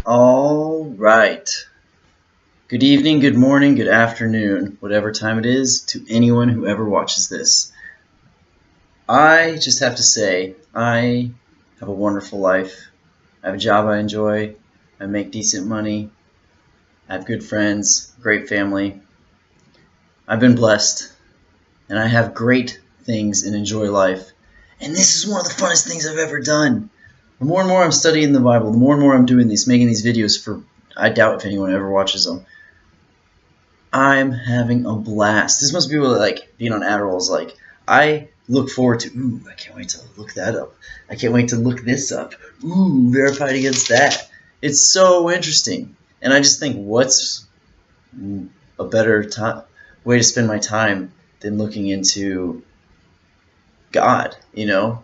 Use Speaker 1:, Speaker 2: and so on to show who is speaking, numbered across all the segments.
Speaker 1: All right. Good evening, good morning, good afternoon, whatever time it is, to anyone who ever watches this. I just have to say, I have a wonderful life. I have a job I enjoy. I make decent money. I have good friends, great family. I've been blessed, and I have great things and enjoy life. And this is one of the funnest things I've ever done. The more and more I'm studying the Bible, the more and more I'm doing these, making these videos for, I doubt if anyone ever watches them. I'm having a blast. This must be what like being on Adderall is like. I look forward to, I can't wait to look that up. I can't wait to look this up. Verified against that. It's so interesting. And I just think, what's a better way to spend my time than looking into God, you know?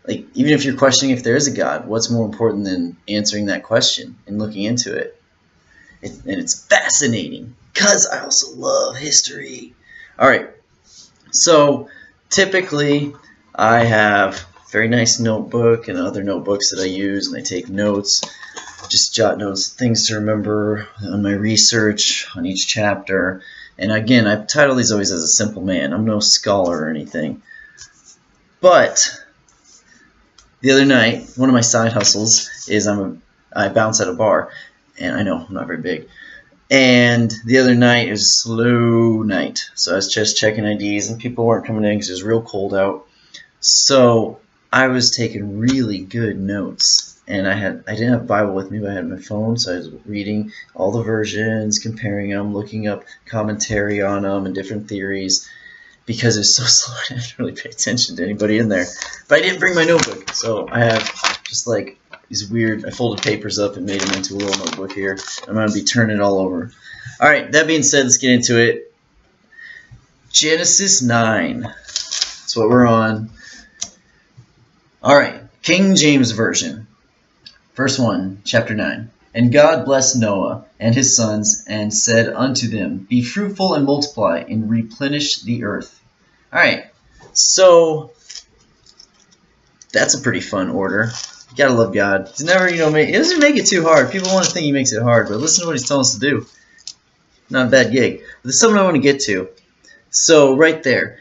Speaker 1: Like, even if you're questioning if there is a God, what's more important than answering that question and looking into it? And it's fascinating because I also love history. All right, so typically I have a very nice notebook and other notebooks that I use, and I take notes, just jot notes, things to remember on my research on each chapter. And again, I title these always as a simple man. I'm no scholar or anything. But the other night, one of my side hustles is I bounce at a bar. And I know, I'm not very big. And the other night, it was a slow night. So I was just checking IDs, and people weren't coming in because it was real cold out. So I was taking really good notes. And I didn't have a Bible with me, but I had my phone. So I was reading all the versions, comparing them, looking up commentary on them and different theories. Because it was so slow, I didn't really pay attention to anybody in there. But I didn't bring my notebook. So I have just like these weird, I folded papers up and made them into a little notebook here. I'm going to be turning it all over. All right, that being said, let's get into it. Genesis 9. That's what we're on. All right, King James Version. Verse 1, chapter 9. And God blessed Noah and his sons and said unto them, Be fruitful and multiply and replenish the earth. All right, so that's a pretty fun order. You gotta love God. He's never, he doesn't make it too hard. People want to think he makes it hard, but listen to what he's telling us to do. Not a bad gig. But there's something I want to get to. So, right there.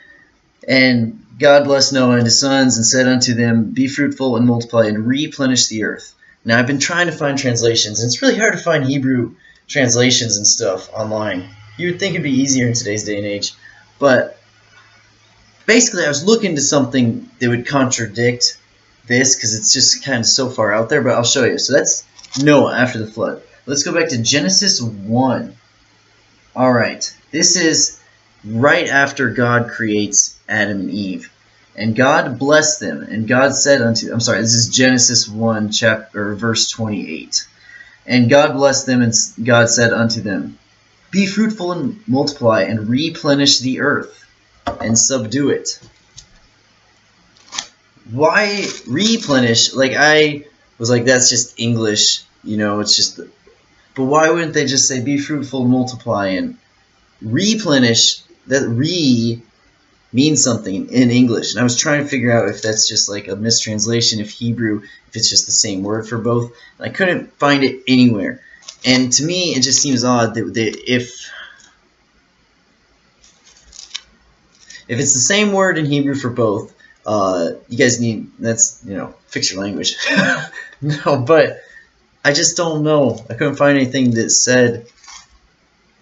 Speaker 1: And God blessed Noah and his sons and said unto them, Be fruitful and multiply and replenish the earth. Now, I've been trying to find translations, and it's really hard to find Hebrew translations and stuff online. You would think it'd be easier in today's day and age. But basically, I was looking to something that would contradict this because it's just kind of so far out there, but I'll show you. So that's Noah after the flood. Let's go back to Genesis 1. All right. This is right after God creates Adam and Eve. And God blessed them, and God said unto them, this is Genesis 1, verse 28. And God blessed them, and God said unto them, Be fruitful and multiply, and replenish the earth, and subdue it. Why replenish? Like, I was like, that's just English, it's just, but why wouldn't they just say, Be fruitful and multiply, and replenish? That means something in English, and I was trying to figure out if that's just like a mistranslation of Hebrew, if it's just the same word for both, and I couldn't find it anywhere. And to me, it just seems odd that if it's the same word in Hebrew for both, you guys need, fix your language. No, but I just don't know. I couldn't find anything that said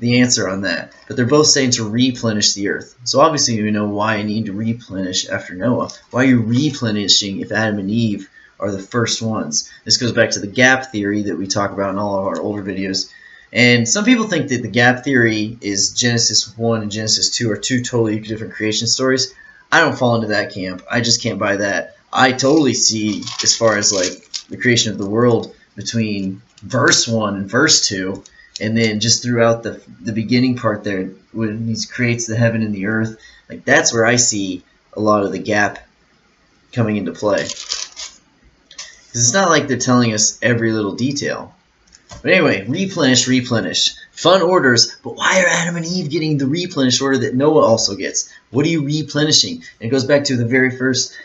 Speaker 1: the answer on that. But they're both saying to replenish the earth. So obviously you know why I need to replenish after Noah. Why are you replenishing if Adam and Eve are the first ones? This goes back to the gap theory that we talk about in all of our older videos. And some people think that the gap theory is Genesis 1 and Genesis 2 are two totally different creation stories. I don't fall into that camp. I just can't buy that. I totally see, as far as like the creation of the world, between verse 1 and verse 2, and then just throughout the beginning part there, when he creates the heaven and the earth, like that's where I see a lot of the gap coming into play. Because it's not like they're telling us every little detail. But anyway, replenish. Fun orders, but why are Adam and Eve getting the replenish order that Noah also gets? What are you replenishing? And it goes back to the very first,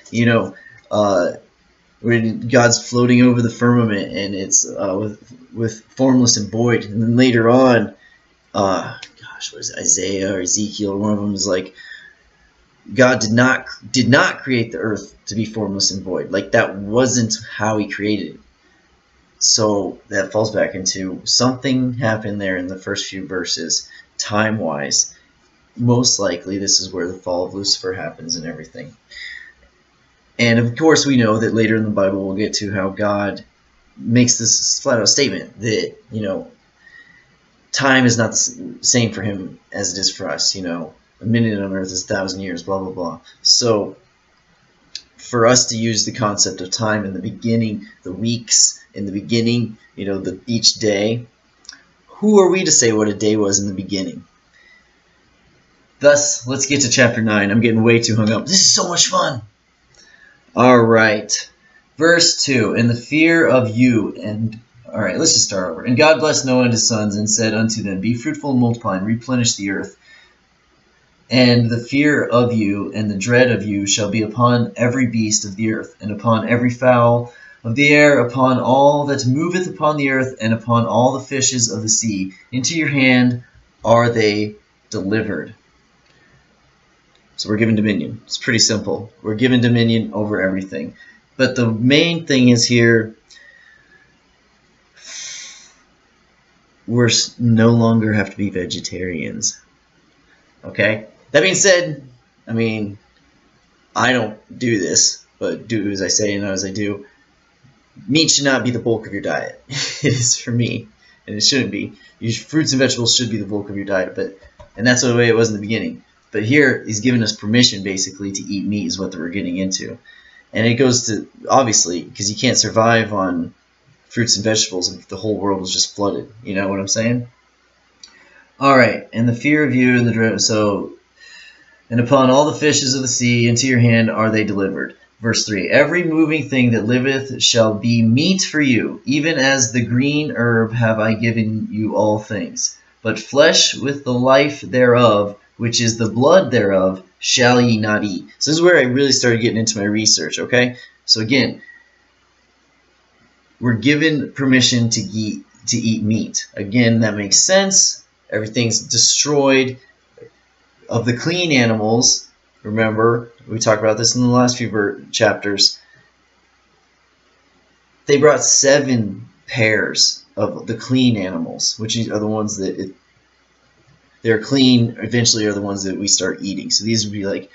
Speaker 1: when God's floating over the firmament and it's with formless and void. And then later on, what is it, Isaiah or Ezekiel, or one of them is like, God did not create the earth to be formless and void. Like, that wasn't how he created it. So that falls back into something happened there in the first few verses, time-wise. Most likely this is where the fall of Lucifer happens and everything. And of course we know that later in the Bible we'll get to how God makes this flat-out statement that, time is not the same for him as it is for us. A minute on earth is 1,000 years, blah, blah, blah. So for us to use the concept of time in the beginning, the weeks in the beginning, each day, who are we to say what a day was in the beginning? Thus, let's get to chapter 9. I'm getting way too hung up. This is so much fun. All right. Verse 2, and the fear of you and... All right, let's just start over. And God blessed Noah and his sons and said unto them, be fruitful and multiply and replenish the earth. And the fear of you and the dread of you shall be upon every beast of the earth, and upon every fowl of the air, upon all that moveth upon the earth, and upon all the fishes of the sea. Into your hand are they delivered. So we're given dominion. It's pretty simple. We're given dominion over everything. But the main thing is here, we're no longer have to be vegetarians. Okay? That being said, I don't do this, but do as I say and not as I do. Meat should not be the bulk of your diet. It is for me, and it shouldn't be. Fruits and vegetables should be the bulk of your diet, and that's the way it was in the beginning. But here, he's giving us permission, basically, to eat meat is what we're getting into. And it goes to, obviously, because you can't survive on fruits and vegetables if the whole world was just flooded. You know what I'm saying? All right, and the fear of you and the dread, and upon all the fishes of the sea into your hand are they delivered. Verse 3, every moving thing that liveth shall be meat for you, even as the green herb have I given you all things. But flesh with the life thereof, which is the blood thereof, shall ye not eat. So this is where I really started getting into my research, okay? So again, we're given permission to eat meat. Again, that makes sense. Everything's destroyed. Of the clean animals, remember, we talked about this in the last few chapters, they brought 7 pairs of the clean animals, which are the ones that they're clean, eventually are the ones that we start eating. So these would be like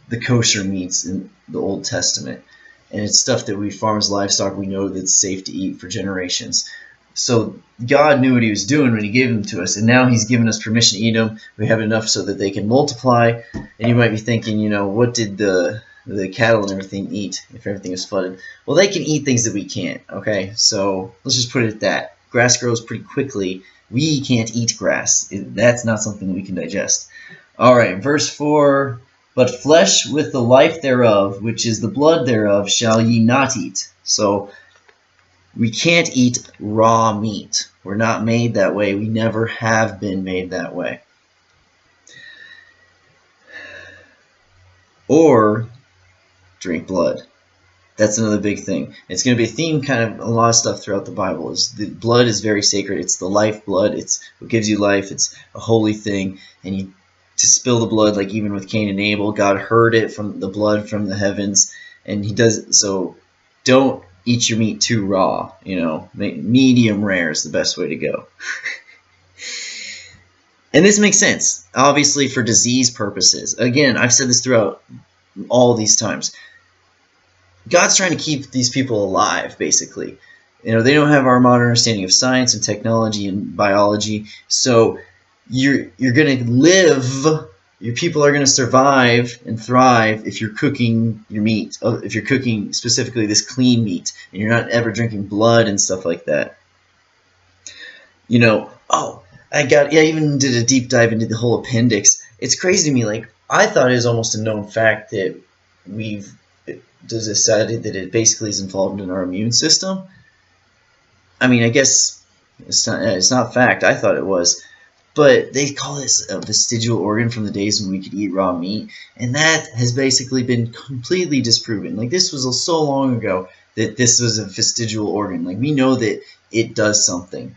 Speaker 1: the kosher meats in the Old Testament. And it's stuff that we farm as livestock, we know that's safe to eat for generations. So God knew what he was doing when he gave them to us, and now he's given us permission to eat them. We have enough so that they can multiply. And you might be thinking, what did the cattle and everything eat if everything is flooded? Well, they can eat things that we can't, okay? So let's just put it at that. Grass grows pretty quickly. We can't eat grass. That's not something we can digest. All right, verse 4, but flesh with the life thereof, which is the blood thereof, shall ye not eat. So we can't eat raw meat. We're not made that way. We never have been made that way. Or drink blood. That's another big thing. It's going to be a theme, kind of a lot of stuff throughout the Bible. The blood is very sacred. It's the life blood. It's what gives you life. It's a holy thing. And to spill the blood, like even with Cain and Abel, God heard it from the blood from the heavens. And he does so. Don't eat your meat too raw, medium rare is the best way to go. And this makes sense, obviously, for disease purposes. Again, I've said this throughout all these times. God's trying to keep these people alive, basically. They don't have our modern understanding of science and technology and biology, so you're going to live. Your people are going to survive and thrive if you're cooking your meat, if you're cooking specifically this clean meat, and you're not ever drinking blood and stuff like that. I even did a deep dive into the whole appendix. It's crazy to me. Like, I thought it was almost a known fact that we've decided that it basically is involved in our immune system. I guess it's not fact. I thought it was. But they call this a vestigial organ from the days when we could eat raw meat, and that has basically been completely disproven. Like, this was so long ago that this was a vestigial organ. Like, we know that it does something.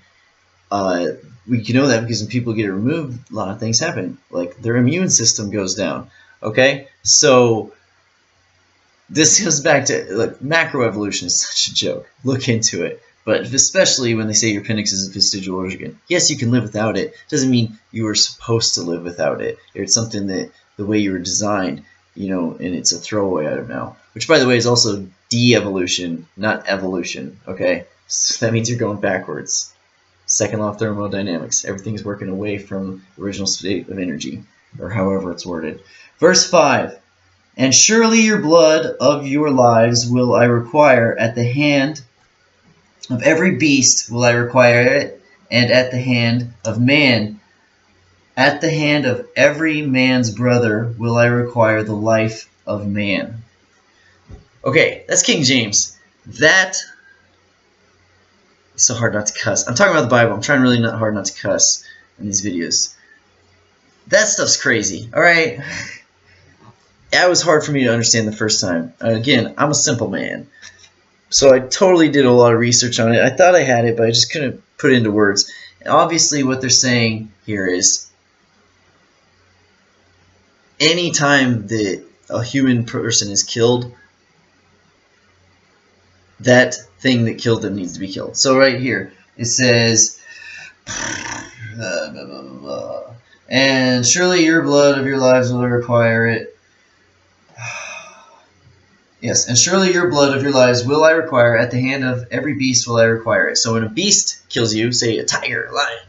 Speaker 1: We can know that because when people get it removed, a lot of things happen. Like, their immune system goes down. Okay? So this goes back to, like, macroevolution is such a joke. Look into it. But especially when they say your appendix is a vestigial organ. Yes, you can live without it. Doesn't mean you were supposed to live without it. It's something that the way you were designed, you know, and it's a throwaway item now. Which, by the way, is also de-evolution, not evolution. Okay? So that means you're going backwards. Second law of thermodynamics. Everything's working away from the original state of energy, or however it's worded. Verse 5. And surely your blood of your lives will I require at the hand of every beast will I require it, and at the hand of man, at the hand of every man's brother will I require the life of man. Okay, that's King James. That it's so hard not to cuss. I'm talking about the Bible. I'm trying really hard not to cuss in these videos. That stuff's crazy, alright? That was hard for me to understand the first time. Again, I'm a simple man. So I totally did a lot of research on it. I thought I had it, but I just couldn't put it into words. And obviously what they're saying here is any time that a human person is killed, that thing that killed them needs to be killed. So right here, it says, blah, blah, blah, blah. And surely your blood of your lives will require it. Yes, and surely your blood of your lives will I require, at the hand of every beast will I require it. So when a beast kills you, say a tiger, a lion,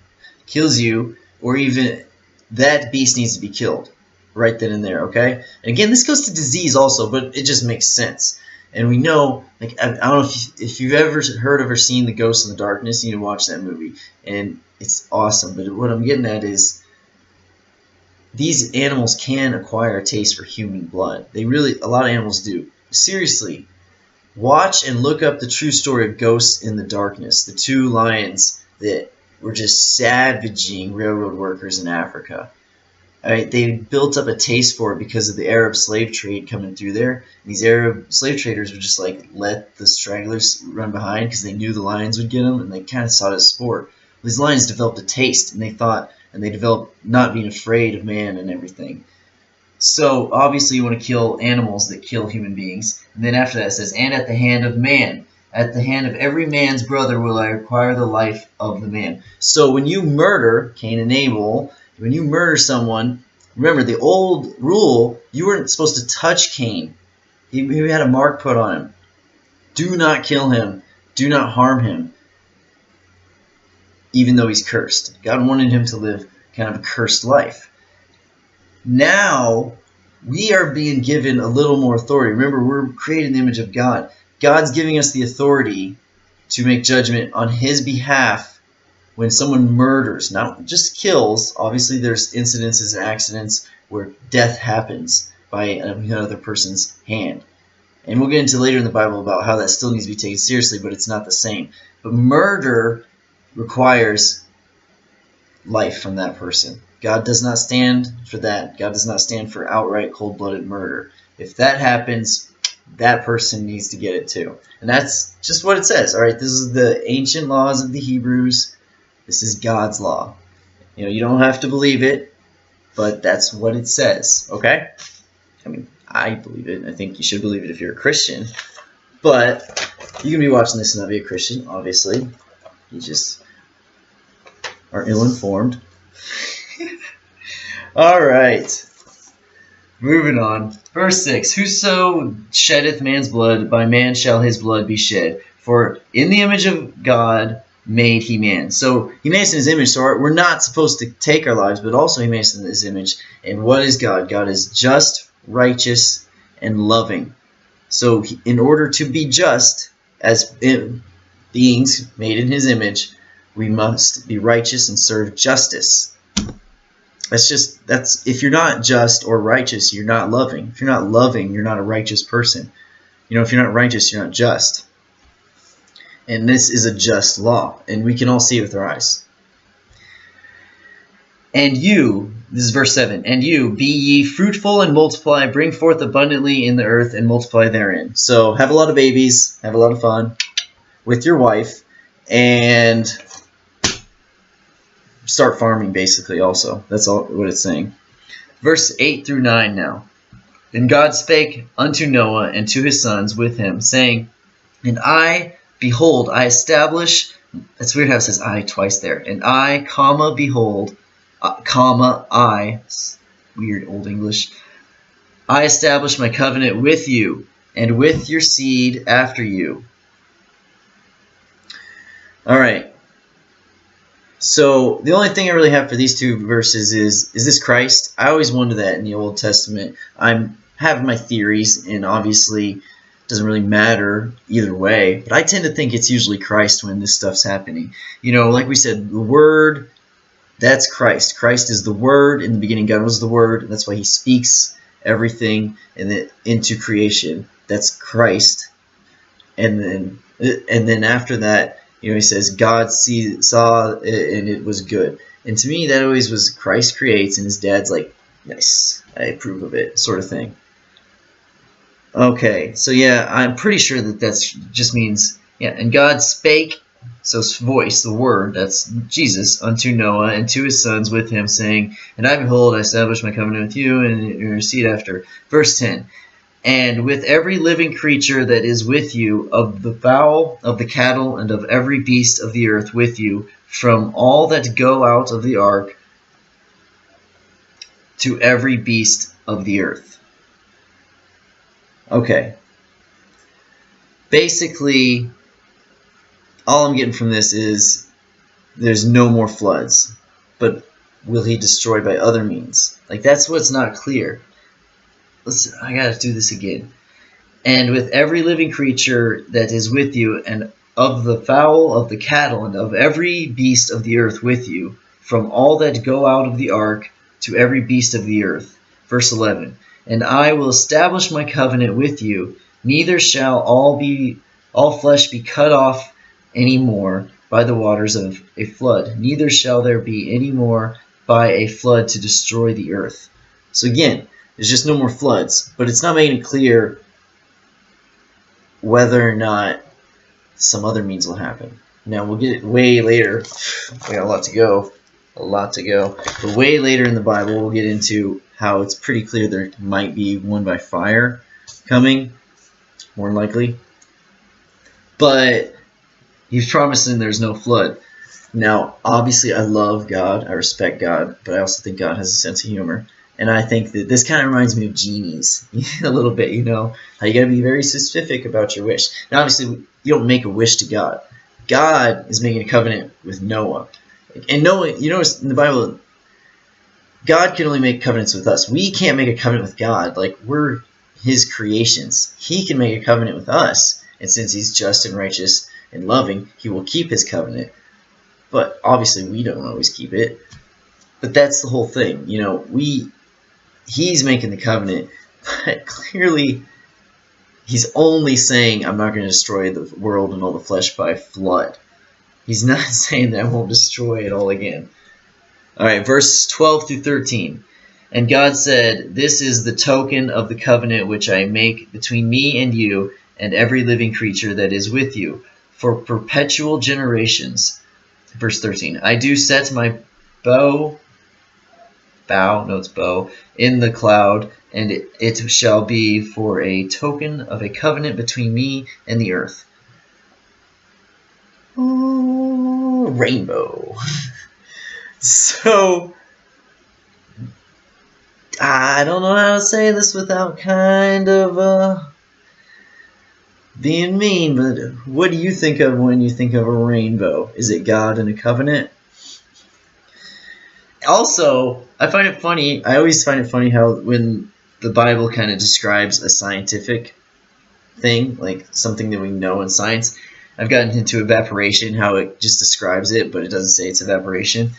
Speaker 1: kills you, or even that beast needs to be killed right then and there, okay? And again, this goes to disease also, but it just makes sense. And we know, like, I don't know if you've ever heard of or seen The Ghost in the Darkness, you need to watch that movie. And it's awesome, but what I'm getting at is these animals can acquire a taste for human blood. They really, a lot of animals do. Seriously, watch and look up the true story of Ghosts in the Darkness, the two lions that were just savaging railroad workers in Africa. Alright, they built up a taste for it because of the Arab slave trade coming through there. And these Arab slave traders would just like let the stragglers run behind because they knew the lions would get them, and they kind of saw it as sport. These lions developed a taste, and they developed not being afraid of man and everything. So, obviously, you want to kill animals that kill human beings. And then after that it says, and at the hand of man. At the hand of every man's brother will I require the life of the man. So, when you murder Cain and Abel, when you murder someone, remember, the old rule, you weren't supposed to touch Cain. He had a mark put on him. Do not kill him. Do not harm him. Even though he's cursed. God wanted him to live kind of a cursed life. Now, we are being given a little more authority. Remember, we're created in the image of God. God's giving us the authority to make judgment on His behalf when someone murders, not just kills. Obviously, there's incidences and accidents where death happens by another person's hand. And we'll get into later in the Bible about how that still needs to be taken seriously, but it's not the same. But murder requires life from that person. God does not stand for that. God does not stand for outright cold-blooded murder. If that happens, that person needs to get it too. And that's just what it says. All right, this is the ancient laws of the Hebrews. This is God's law. You know, you don't have to believe it, but that's what it says, okay? I mean, I believe it. I think you should believe it if you're a Christian. But you can be watching this and not be a Christian, obviously. You just are ill-informed. Alright, moving on. Verse 6, whoso sheddeth man's blood, by man shall his blood be shed. For in the image of God made he man. So he made us in his image, so we're not supposed to take our lives, but also he made us in his image. And what is God? God is just, righteous, and loving. So in order to be just, as beings made in his image, we must be righteous and serve justice. That's if you're not just or righteous, you're not loving. If you're not loving, you're not a righteous person. You know, if you're not righteous, you're not just. And this is a just law, and we can all see it with our eyes. And you, this is verse 7, and you, be ye fruitful and multiply, bring forth abundantly in the earth and multiply therein. So have a lot of babies, have a lot of fun with your wife, and start farming basically also. That's all what it's saying. Verse 8 through 9 now. Then God spake unto Noah and to his sons with him, saying, and I, behold, I establish, that's weird how it says I twice there, and I, comma, behold, comma, I, weird old English, I establish my covenant with you and with your seed after you. Alright, so the only thing I really have for these two verses is this Christ? I always wonder that in the Old Testament. I have my theories, and obviously it doesn't really matter either way, but I tend to think it's usually Christ when this stuff's happening. You know, like we said, the Word, that's Christ. Christ is the Word. In the beginning, God was the Word. That's why He speaks everything into creation. That's Christ. And then after that, you know, He says, God saw and it was good. And to me, that always was Christ creates, and His dad's like, nice, I approve of it, sort of thing. Okay, so yeah, I'm pretty sure that that's just means, yeah, and God spake, so voice, the word, that's Jesus, unto Noah and to his sons with him, saying, and I, behold, I establish my covenant with you and your seed after. Verse 10, and with every living creature that is with you, of the fowl, of the cattle, and of every beast of the earth with you, from all that go out of the ark, to every beast of the earth. Okay. Basically, all I'm getting from this is there's no more floods. But will He destroy by other means? Like, that's what's not clear. Listen, I gotta do this again. And with every living creature that is with you, and of the fowl, of the cattle, and of every beast of the earth with you, from all that go out of the ark, to every beast of the earth. Verse 11. And I will establish my covenant with you, neither shall all flesh be cut off any more by the waters of a flood, neither shall there be any more by a flood to destroy the earth. So again, there's just no more floods, but it's not making it clear whether or not some other means will happen. Now we'll get it way later. We got a lot to go. But way later in the Bible, we'll get into how it's pretty clear there might be one by fire coming, more likely. But He's promising there's no flood. Now, obviously, I love God. I respect God. But I also think God has a sense of humor. And I think that this kind of reminds me of genies a little bit, you know. How you got to be very specific about your wish. Now, obviously, you don't make a wish to God. God is making a covenant with Noah. And Noah, you notice in the Bible, God can only make covenants with us. We can't make a covenant with God. Like, we're His creations. He can make a covenant with us. And since He's just and righteous and loving, He will keep His covenant. But obviously, we don't always keep it. But that's the whole thing. You know, He's making the covenant. But clearly, He's only saying, I'm not going to destroy the world and all the flesh by flood. He's not saying that I won't destroy it all again. Alright, verse 12 through 13. And God said, this is the token of the covenant which I make between me and you and every living creature that is with you for perpetual generations. Verse 13. I do set my bow in the cloud, and it shall be for a token of a covenant between me and the earth. Ooh, rainbow. So, I don't know how to say this without kind of being mean, but what do you think of when you think of a rainbow? Is it God and a covenant? Also, I find it funny, I always find it funny how when the Bible kind of describes a scientific thing, like something that we know in science, I've gotten into evaporation, how it just describes it, but it doesn't say it's evaporation.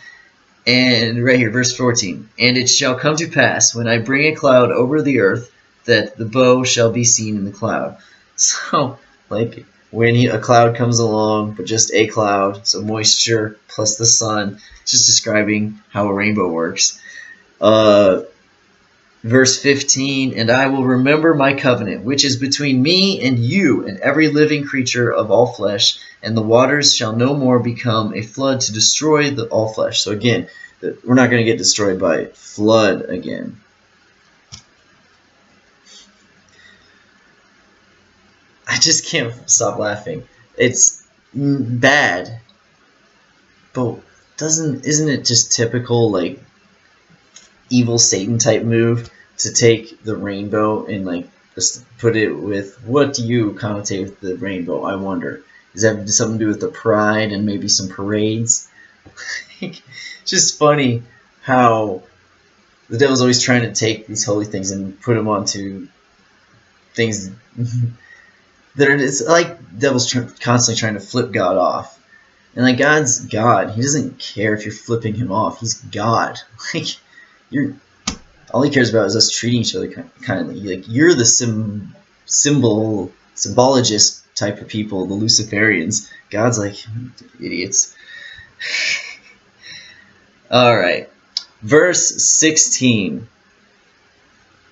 Speaker 1: And right here, verse 14, and it shall come to pass, when I bring a cloud over the earth, that the bow shall be seen in the cloud. So, like, when a cloud comes along, but just a cloud, so moisture plus the sun. It's just describing how a rainbow works. Verse 15, and I will remember my covenant, which is between me and you and every living creature of all flesh, and the waters shall no more become a flood to destroy all flesh. So again, we're not going to get destroyed by flood again. I just can't stop laughing. It's bad, but isn't it just typical, like, evil Satan type move to take the rainbow and, like, just put it with, what do you connotate with the rainbow? I wonder. Does that have something to do with the pride and maybe some parades? It's just funny how the devil's always trying to take these holy things and put them onto things that are, it's like the devil's constantly trying to flip God off. And like, God's God. He doesn't care if you're flipping him off. He's God. Like, all he cares about is us treating each other kindly. Like, you're the symbologist type of people, the Luciferians. God's like, idiots. Alright. Verse 16.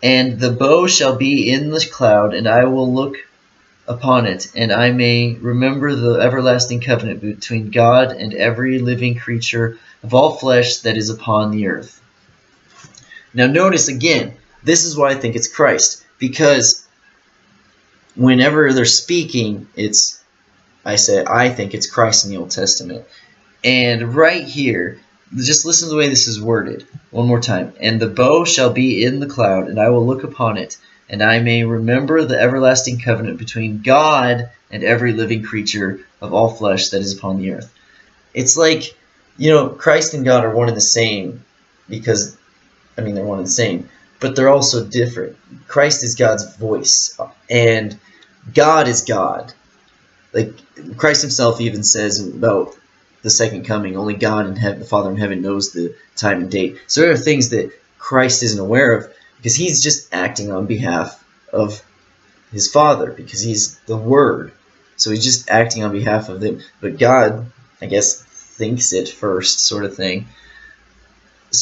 Speaker 1: And the bow shall be in the cloud, and I will look upon it, and I may remember the everlasting covenant between God and every living creature of all flesh that is upon the earth. Now notice again, this is why I think it's Christ, because whenever they're speaking, I think it's Christ in the Old Testament. And right here, just listen to the way this is worded. One more time. And the bow shall be in the cloud, and I will look upon it, and I may remember the everlasting covenant between God and every living creature of all flesh that is upon the earth. It's like, Christ and God are one and the same, because, they're one and the same, but they're also different. Christ is God's voice, and God is God. Like, Christ himself even says about the second coming, only God and the Father in heaven knows the time and date. So there are things that Christ isn't aware of, because he's just acting on behalf of his Father, because he's the Word. So he's just acting on behalf of them. But God, I guess, thinks it first, sort of thing.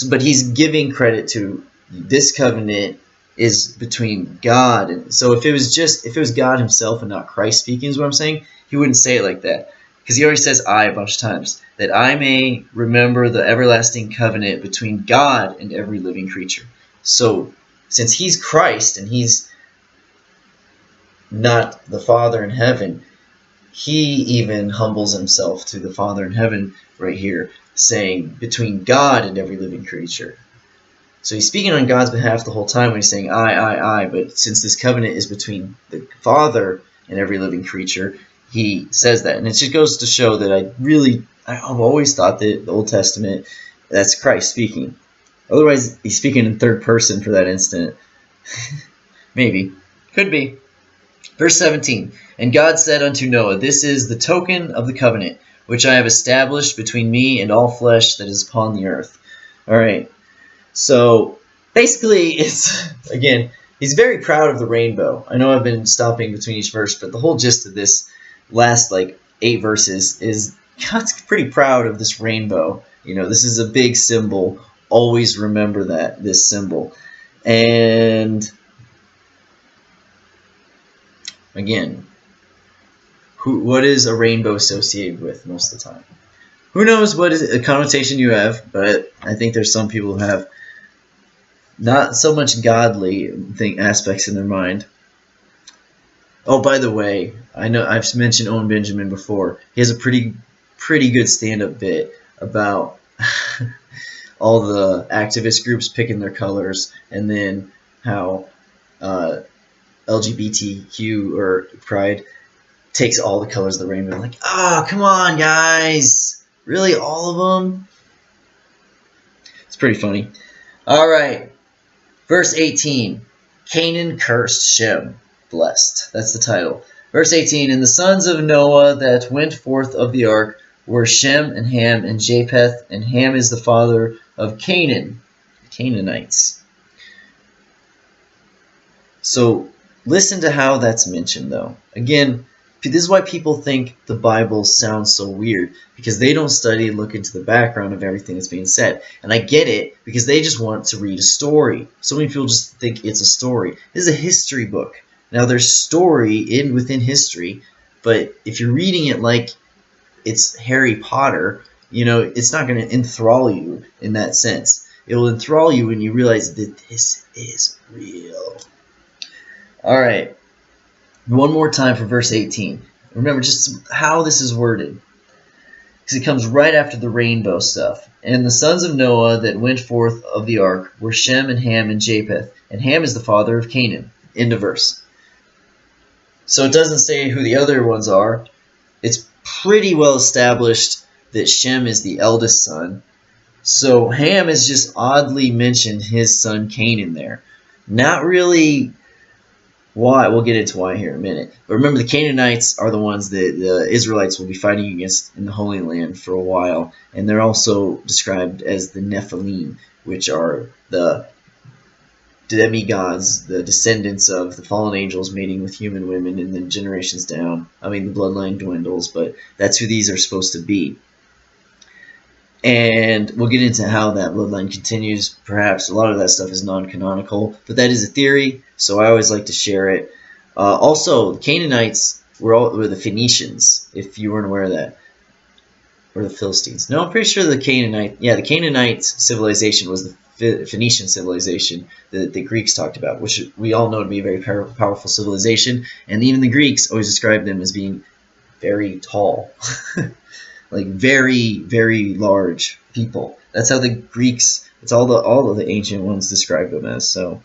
Speaker 1: But he's giving credit to this covenant is between God. And so if it was God himself and not Christ speaking, is what I'm saying, he wouldn't say it like that. Because he already says I a bunch of times. That I may remember the everlasting covenant between God and every living creature. So since he's Christ and he's not the Father in heaven, he even humbles himself to the Father in heaven right here, saying between God and every living creature. So he's speaking on God's behalf the whole time when he's saying I, but since this covenant is between the Father and every living creature, he says that. And it just goes to show that I've always thought that the Old Testament, that's Christ speaking. Otherwise, he's speaking in third person for that instant. Maybe. Could be. Verse 17. And God said unto Noah, this is the token of the covenant, which I have established between me and all flesh that is upon the earth. Alright. So, basically, again, he's very proud of the rainbow. I know I've been stopping between each verse, but the whole gist of this last, 8 verses is God's pretty proud of this rainbow. This is a big symbol. Always remember this symbol. And again, what is a rainbow associated with most of the time? Who knows what is a connotation you have, but I think there's some people who have not so much godly aspects in their mind. Oh, by the way, I know I've mentioned Owen Benjamin before. He has a pretty good stand-up bit about all the activist groups picking their colors, and then how LGBTQ or Pride takes all the colors of the rainbow. Like, come on, guys, really, all of them? It's pretty funny. All right, verse 18. Canaan cursed, Shem blessed. That's the title. Verse 18. And the sons of Noah that went forth of the ark were Shem and Ham and Japheth, and Ham is the father of Canaan, Canaanites. So listen to how that's mentioned, though. Again, This is why people think the Bible sounds so weird, because they don't study and look into the background of everything that's being said. And I get it, because they just want to read a story. So many people just think it's a story. This is a history book. Now, there's story within history, but if you're reading it like it's Harry Potter, you know, it's not going to enthrall you in that sense. It will enthrall you when you realize that this is real. All right. One more time for verse 18. Remember just how this is worded, because it comes right after the rainbow stuff. And the sons of Noah that went forth of the ark were Shem and Ham and Japheth. And Ham is the father of Canaan. End of verse. So it doesn't say who the other ones are. It's pretty well established that Shem is the eldest son. So Ham is just oddly mentioned his son Canaan there. Not really why. We'll get into why here in a minute. But remember, the Canaanites are the ones that the Israelites will be fighting against in the Holy Land for a while. And they're also described as the Nephilim, which are the demigods, the descendants of the fallen angels mating with human women, and then generations down. I mean, the bloodline dwindles, but that's who these are supposed to be. And we'll get into how that bloodline continues. Perhaps a lot of that stuff is non-canonical, but that is a theory, so I always like to share it. Also, the Canaanites were the Phoenicians, if you weren't aware of that. Or the Philistines. No, I'm pretty sure the Canaanite civilization was the Phoenician civilization that the Greeks talked about, which we all know to be a very powerful civilization. And even the Greeks always described them as being very tall. Like very, very large people. That's how the Greeks, it's all of the ancient ones described them as. So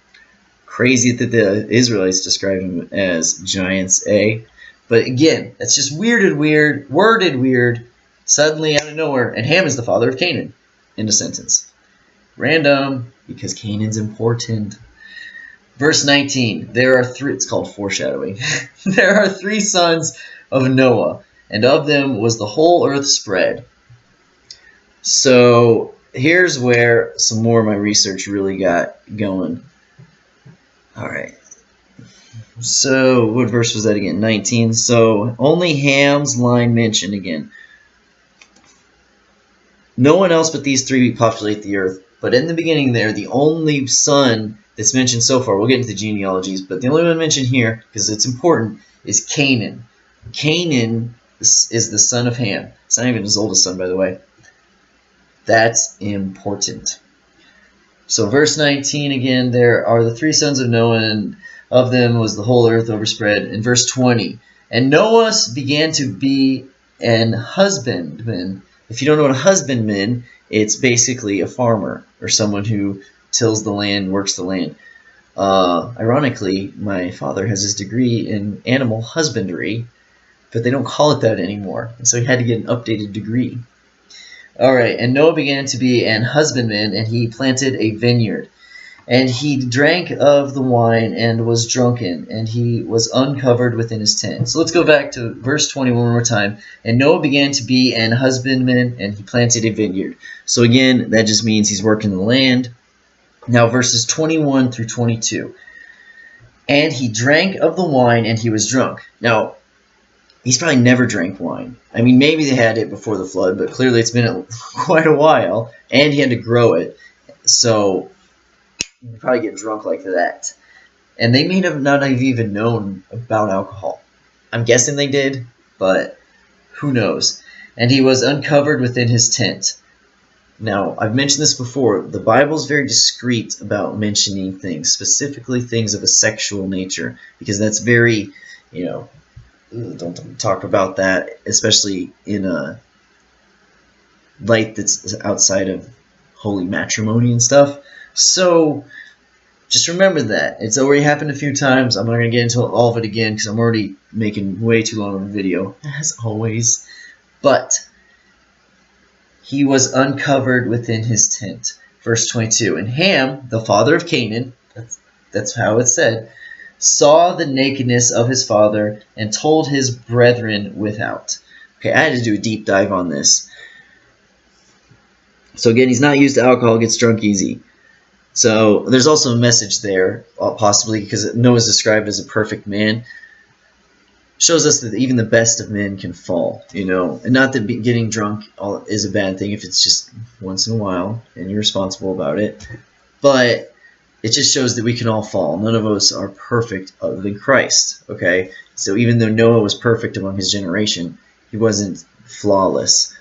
Speaker 1: crazy that the Israelites described them as giants, eh? But again, that's just worded weird, suddenly out of nowhere. And Ham is the father of Canaan. End of sentence. Random, because Canaan's important. Verse 19, there are three, it's called foreshadowing. There are 3 sons of Noah, and of them was the whole earth spread. So here's where some more of my research really got going. All right. So what verse was that again? 19. So only Ham's line mentioned again. No one else but these 3 populate the earth. But in the beginning there, the only son that's mentioned so far, we'll get into the genealogies, but the only one mentioned here, because it's important, is Canaan. Canaan is the son of Ham. It's not even his oldest son, by the way. That's important. So verse 19 again, there are the 3 sons of Noah, and of them was the whole earth overspread. In verse 20, and Noah began to be an husbandman. If you don't know what a husbandman, it's basically a farmer or someone who tills the land, works the land. Ironically, my father has his degree in animal husbandry, but they don't call it that anymore. And so he had to get an updated degree. All right, and Noah began to be an husbandman, and he planted a vineyard. And he drank of the wine and was drunken, and he was uncovered within his tent. So let's go back to verse 20 one more time. And Noah began to be an husbandman, and he planted a vineyard. So again, that just means he's working the land. Now verses 21 through 22. And he drank of the wine, and he was drunk. Now, he's probably never drank wine. I mean, maybe they had it before the flood, but clearly it's been quite a while, and he had to grow it. So you probably get drunk like that. And they may not have even known about alcohol. I'm guessing they did, but who knows. And he was uncovered within his tent. Now, I've mentioned this before. The Bible is very discreet about mentioning things, specifically things of a sexual nature, because that's very, don't talk about that, especially in a light that's outside of holy matrimony and stuff. So just remember that. It's already happened a few times. I'm not going to get into all of it again because I'm already making way too long of a video, as always. But he was uncovered within his tent. Verse 22. And Ham, the father of Canaan, that's how it's said, saw the nakedness of his father and told his brethren without. Okay, I had to do a deep dive on this. So again, he's not used to alcohol, gets drunk easy. So there's also a message there, possibly, because Noah's described as a perfect man. shows us that even the best of men can fall, you know, and not that getting drunk is a bad thing if it's just once in a while and you're responsible about it, but it just shows that we can all fall. None of us are perfect other than Christ, okay? So even though Noah was perfect among his generation, he wasn't flawless.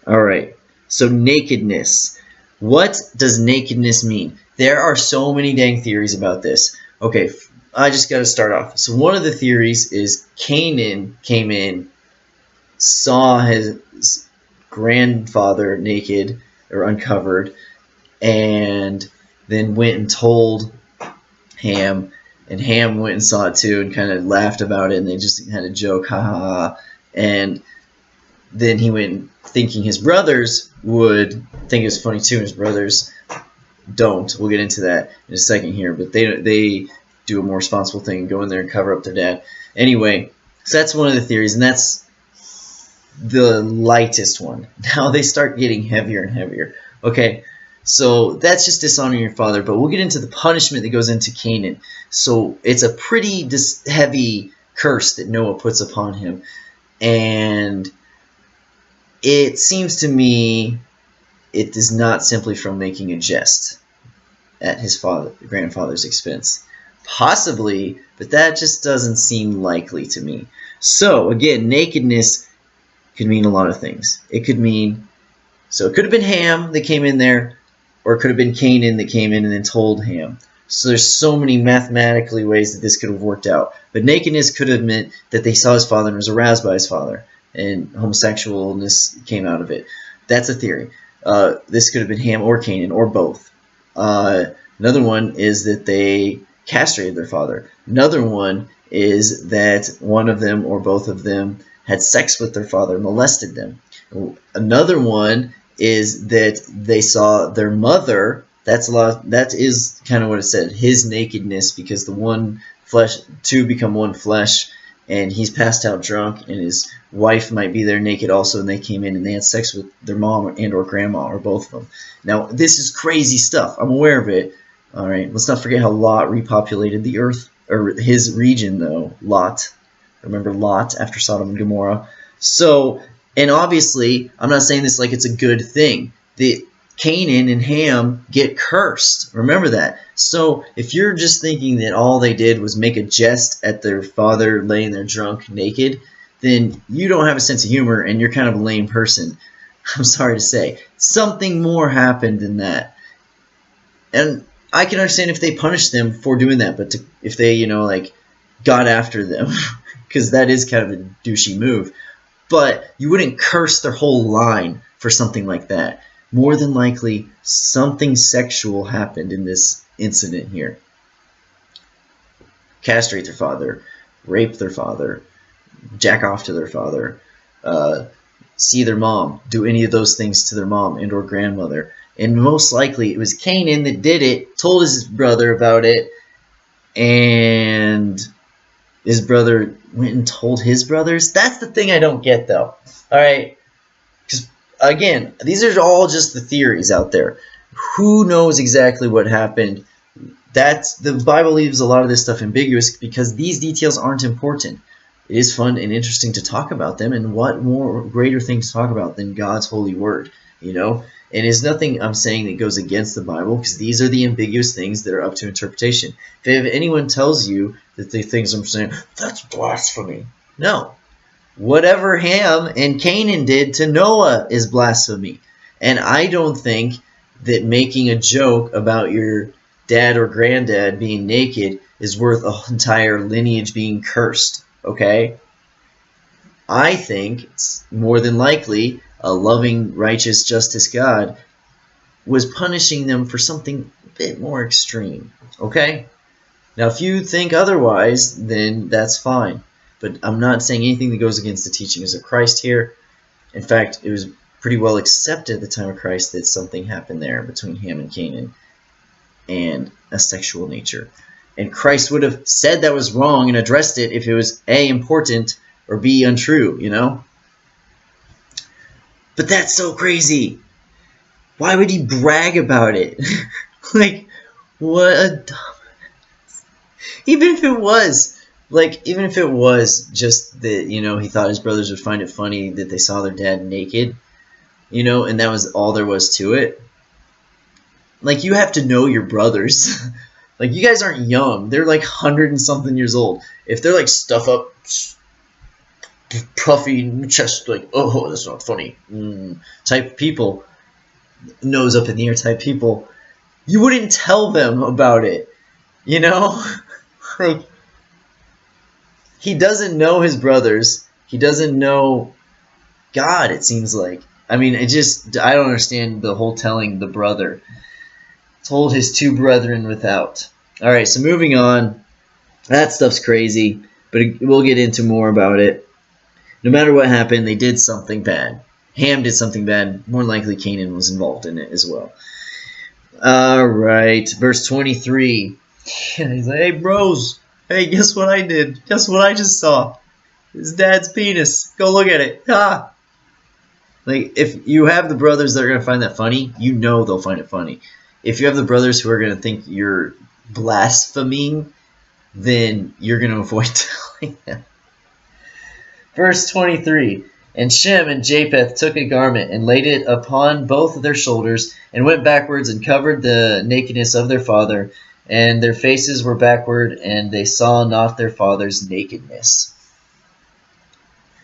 Speaker 1: All right, so nakedness. What does nakedness mean? There are so many dang theories about this. Okay, I just got to start off. So one of the theories is Canaan came in, saw his grandfather naked or uncovered, and then went and told Ham, and Ham went and saw it too and kind of laughed about it, and they just had a joke, ha ha ha. And then he went thinking his brothers would think it was funny too, and his brothers don't. We'll get into that in a second here, but they do a more responsible thing and go in there and cover up their dad. Anyway, so that's one of the theories, and that's the lightest one. Now they start getting heavier and heavier. Okay, so that's just dishonoring your father, but we'll get into the punishment that goes into Canaan. So it's a pretty heavy curse that Noah puts upon him, and it seems to me it is not simply from making a jest at his grandfather's expense. Possibly, but that just doesn't seem likely to me. So again, nakedness could mean a lot of things. It could mean, so it could have been Ham that came in there, or it could have been Canaan that came in and then told Ham. So there's so many mathematically ways that this could have worked out. But nakedness could have meant that they saw his father and was aroused by his father, and homosexualness came out of it. That's a theory. This could have been Ham or Canaan or both. Another one is that they castrated their father. Another one is that one of them or both of them had sex with their father, molested them. Another one is that they saw their mother. That is kind of what it said, his nakedness, because two become one flesh, and he's passed out drunk, and his wife might be there naked also, and they came in and they had sex with their mom and or grandma or both of them. Now, this is crazy stuff. I'm aware of it. All right, let's not forget how Lot repopulated the earth, or his region, though. Lot. Remember Lot after Sodom and Gomorrah? So, and obviously, I'm not saying this like it's a good thing. Canaan and Ham get cursed. Remember that. So, if you're just thinking that all they did was make a jest at their father laying there drunk, naked, then you don't have a sense of humor and you're kind of a lame person. I'm sorry to say. Something more happened than that. And I can understand if they punished them for doing that, but if they, got after them, because that is kind of a douchey move. But you wouldn't curse their whole line for something like that. More than likely, something sexual happened in this incident here. Castrate their father, rape their father, jack off to their father, see their mom, do any of those things to their mom and or grandmother. And most likely it was Canaan that did it, told his brother about it, and his brother went and told his brothers. That's the thing I don't get, though. All right? Because, again, these are all just the theories out there. Who knows exactly what happened? The Bible leaves a lot of this stuff ambiguous because these details aren't important. It is fun and interesting to talk about them, and what more greater thing to talk about than God's holy word, And there's nothing I'm saying that goes against the Bible, because these are the ambiguous things that are up to interpretation. If anyone tells you that the things I'm saying, that's blasphemy. No. Whatever Ham and Canaan did to Noah is blasphemy. And I don't think that making a joke about your dad or granddad being naked is worth an entire lineage being cursed. Okay? I think it's more than likely a loving, righteous, justice God was punishing them for something a bit more extreme. Okay? Now, if you think otherwise, then that's fine. But I'm not saying anything that goes against the teachings of Christ here. In fact, it was pretty well accepted at the time of Christ that something happened there between Ham and Canaan and a sexual nature. And Christ would have said that was wrong and addressed it if it was A, important, or B, untrue, But that's so crazy. Why would he brag about it? Like, what a dumb... Even if it was, Like, even if it was just that, he thought his brothers would find it funny that they saw their dad naked, and that was all there was to it. Like, you have to know your brothers. Like, you guys aren't young. They're like 100 and something years old. If they're like stuff up, puffy chest, like, oh, that's not funny, type people, nose up in the air type people, you wouldn't tell them about it, Like, he doesn't know his brothers. He doesn't know God, it seems like. I mean, I don't understand the whole telling the brother. Told his two brethren without. Alright, so moving on. That stuff's crazy, but we'll get into more about it. No matter what happened, they did something bad. Ham did something bad. More likely, Canaan was involved in it as well. Alright, verse 23. He's like, hey, bros. Hey, guess what I did? Guess what I just saw? His dad's penis. Go look at it. Ah! Like, if you have the brothers that are going to find that funny, they'll find it funny. If you have the brothers who are going to think you're blaspheming, then you're going to avoid telling them. Verse 23. And Shem and Japheth took a garment and laid it upon both of their shoulders and went backwards and covered the nakedness of their father. And their faces were backward, and they saw not their father's nakedness.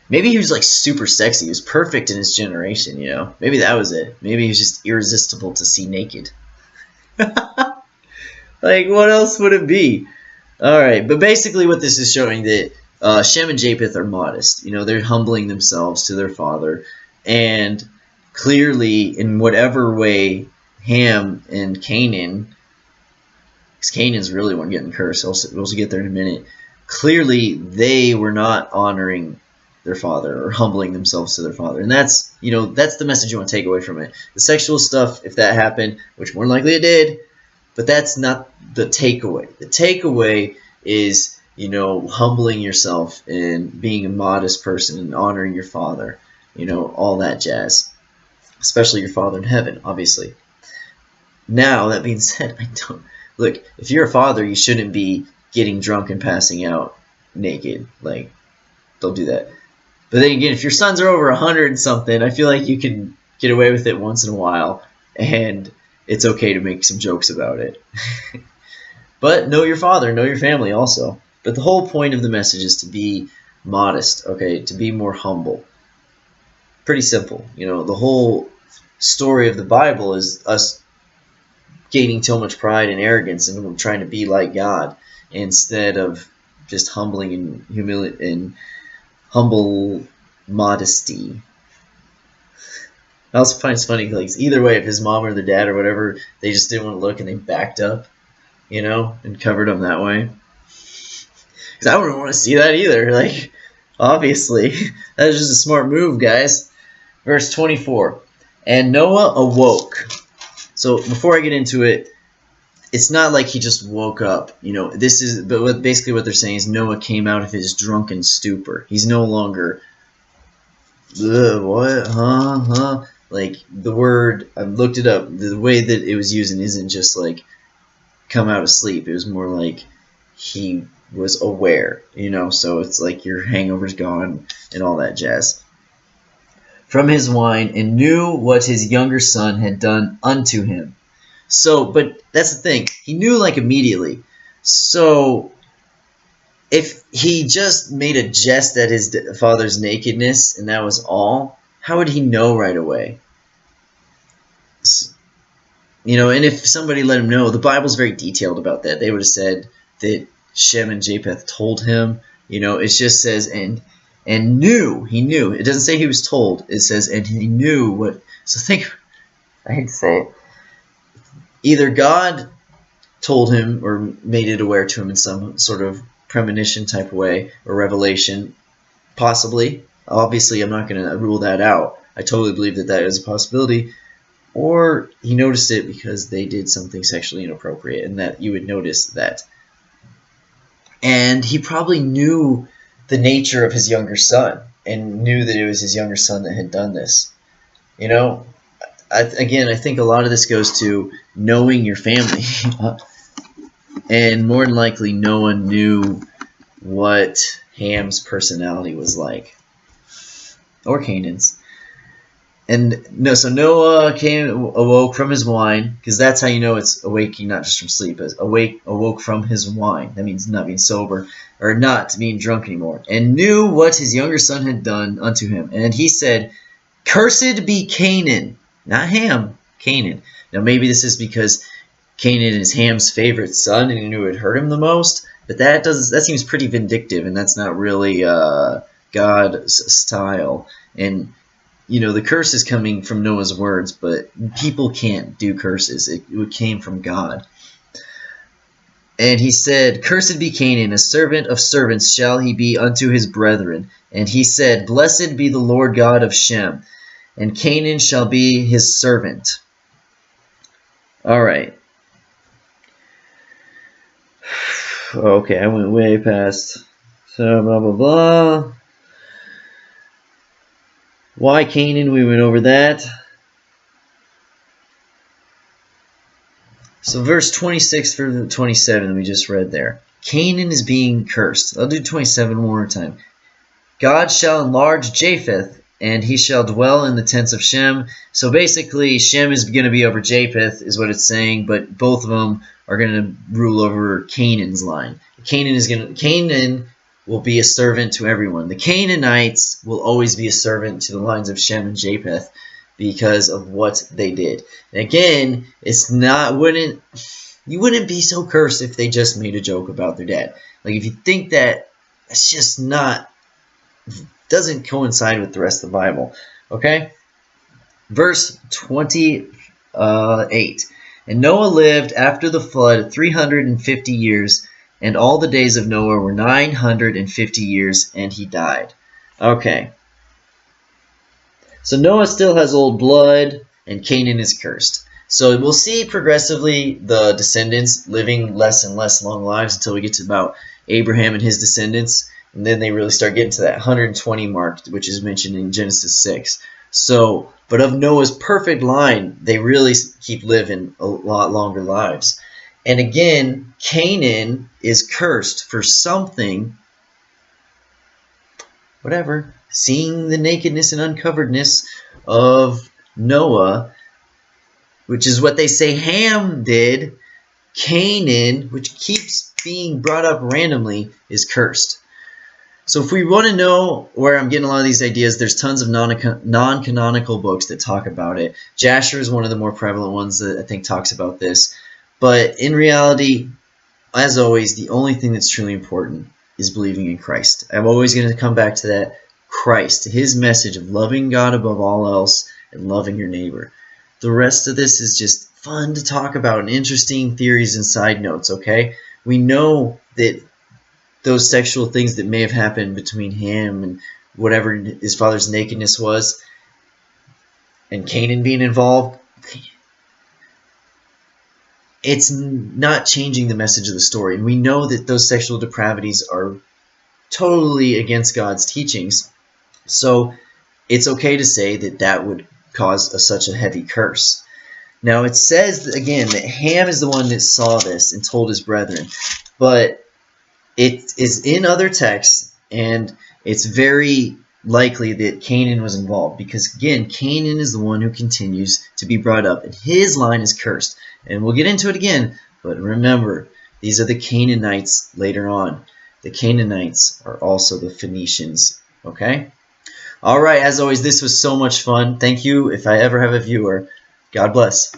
Speaker 1: Maybe he was like super sexy. He was perfect in his generation, Maybe that was it. Maybe he was just irresistible to see naked. Like, what else would it be? Alright, but basically what this is showing that Shem and Japheth are modest. They're humbling themselves to their father. And clearly, in whatever way, Ham and Canaan, because Canaan's really the one getting cursed, we'll get there in a minute, clearly they were not honoring their father or humbling themselves to their father. And that's the message you want to take away from it. The sexual stuff, if that happened, which more likely it did, but that's not the takeaway. The takeaway is, humbling yourself and being a modest person and honoring your father, all that jazz. Especially your father in heaven, obviously. Now, that being said, look, if you're a father, you shouldn't be getting drunk and passing out naked. Like, don't do that. But then again, if your sons are over 100 and something, I feel like you can get away with it once in a while, and it's okay to make some jokes about it. But know your father, know your family also. But the whole point of the message is to be modest, okay, to be more humble. Pretty simple. The whole story of the Bible is us gaining so much pride and arrogance and trying to be like God instead of just humbling and humility and humble modesty. I also find it's funny, like, either way, if his mom or the dad or whatever, they just didn't want to look and they backed up, and covered them that way. Because I wouldn't want to see that either. Like, obviously, that was just a smart move, guys. Verse 24. And Noah awoke. So before I get into it, it's not like he just woke up. Basically what they're saying is Noah came out of his drunken stupor. He's no longer, what, huh? Like, the word, I looked it up, the way that it was used isn't just like come out of sleep. It was more like he was aware, so it's like your hangover's gone and all that jazz. From his wine, and knew what his younger son had done unto him. So, but that's the thing. He knew, like, immediately. So, if he just made a jest at his father's nakedness and that was all, how would he know right away? And if somebody let him know, the Bible's very detailed about that. They would have said that Shem and Japheth told him. It just says, and knew. He knew. It doesn't say he was told. It says, and he knew what. So think, I hate to say it. Either God told him or made it aware to him in some sort of premonition type way or revelation. Possibly. Obviously, I'm not going to rule that out. I totally believe that that is a possibility. Or he noticed it because they did something sexually inappropriate and that you would notice that. And he probably knew the nature of his younger son and knew that it was his younger son that had done this. I think a lot of this goes to knowing your family. And more than likely, Noah knew what Ham's personality was like, or Canaan's. And no, so Noah awoke from his wine, because that's how you know it's awaking, not just from sleep, but awoke from his wine. That means not being sober, or not being drunk anymore, and knew what his younger son had done unto him. And he said, "Cursed be Canaan," not Ham, Canaan. Now maybe this is because Canaan is Ham's favorite son, and he knew it would hurt him the most. But that seems pretty vindictive, and that's not really God's style. And you know, the curse is coming from Noah's words, but people can't do curses. It came from God. And he said, "Cursed be Canaan, a servant of servants shall he be unto his brethren." And he said, "Blessed be the Lord God of Shem, and Canaan shall be his servant." All right. Okay, I went way past. So, blah, blah, blah. Why Canaan? We went over that. So verse 26 through 27 we just read there. Canaan is being cursed. I'll do 27 one more time. God shall enlarge Japheth, and he shall dwell in the tents of Shem. So basically, Shem is going to be over Japheth, is what it's saying, but both of them are going to rule over Canaan's line. Canaan will be a servant to everyone. The Canaanites will always be a servant to the lines of Shem and Japheth because of what they did. And again, you wouldn't be so cursed if they just made a joke about their dad. Like if you think that, it's just doesn't coincide with the rest of the Bible. Okay? Verse 28. And Noah lived after the flood 350 years, and all the days of Noah were 950 years, and he died. Okay. So Noah still has old blood, and Canaan is cursed. So we'll see progressively the descendants living less and less long lives until we get to about Abraham and his descendants. And then they really start getting to that 120 mark, which is mentioned in Genesis 6. So, but of Noah's perfect line, they really keep living a lot longer lives. And again, Canaan is cursed for something, whatever, seeing the nakedness and uncoveredness of Noah, which is what they say Ham did. Canaan, which keeps being brought up randomly, is cursed. So if we want to know where I'm getting a lot of these ideas, there's tons of non-canonical books that talk about it. Jasher is one of the more prevalent ones that I think talks about this. But in reality, as always, the only thing that's truly important is believing in Christ. I'm always going to come back to that Christ, his message of loving God above all else and loving your neighbor. The rest of this is just fun to talk about and interesting theories and side notes, okay? We know that those sexual things that may have happened between him and whatever his father's nakedness was, and Canaan being involved, it's not changing the message of the story. And we know that those sexual depravities are totally against God's teachings. So it's okay to say that that would cause such a heavy curse. Now it says, again, that Ham is the one that saw this and told his brethren. But it is in other texts, and it's very likely that Canaan was involved. Because, again, Canaan is the one who continues to be brought up, and his line is cursed. And we'll get into it again, but remember, these are the Canaanites later on. The Canaanites are also the Phoenicians, okay? All right, as always, this was so much fun. Thank you. If I ever have a viewer, God bless.